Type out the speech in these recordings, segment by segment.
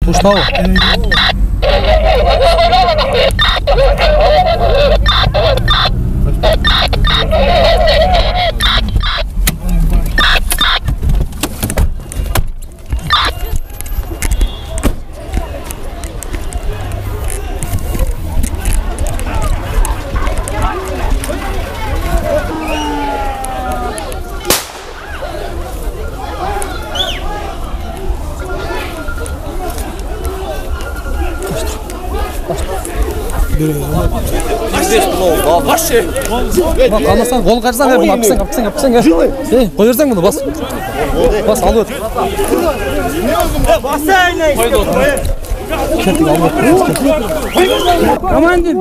Tuştau. Қалмасаң қолын қажырсаң бер, бұны апсаң. Қой берсең бұны, бас. Бас, алып өт. Командир.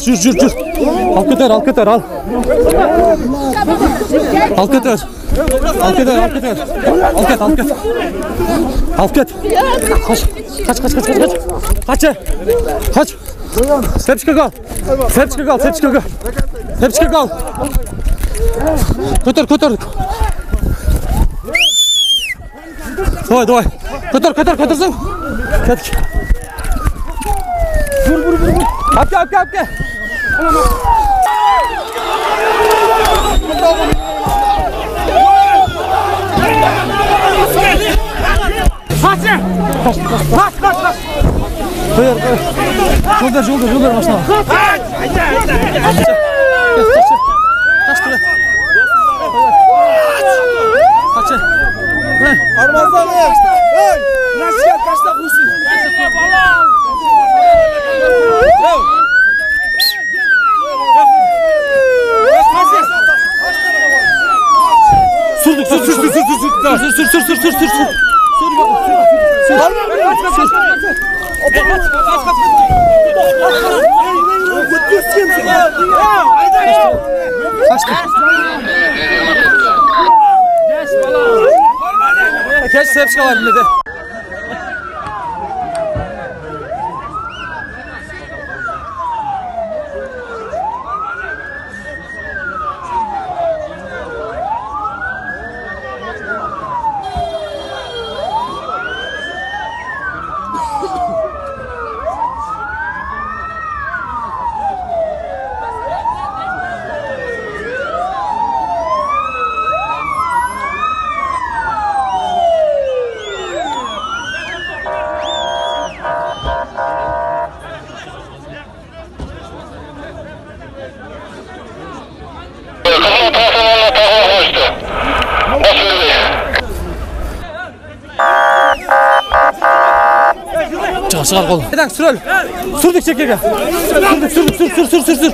Жүр. Алып кетер, ал. Алып кетер. Алып кет. Қач. Сепчика қал. Көтер. Давай. Көтерсің. Кетік. Апке. Kaç. Koyar. Жолдар машина. Kaç. Armazdan ey. Nasıl kaçta kuşun? Sürdük. Kaç sepçika var millete. Çıkar kol. Neden sür. Sürdük çekirge. Sürdük.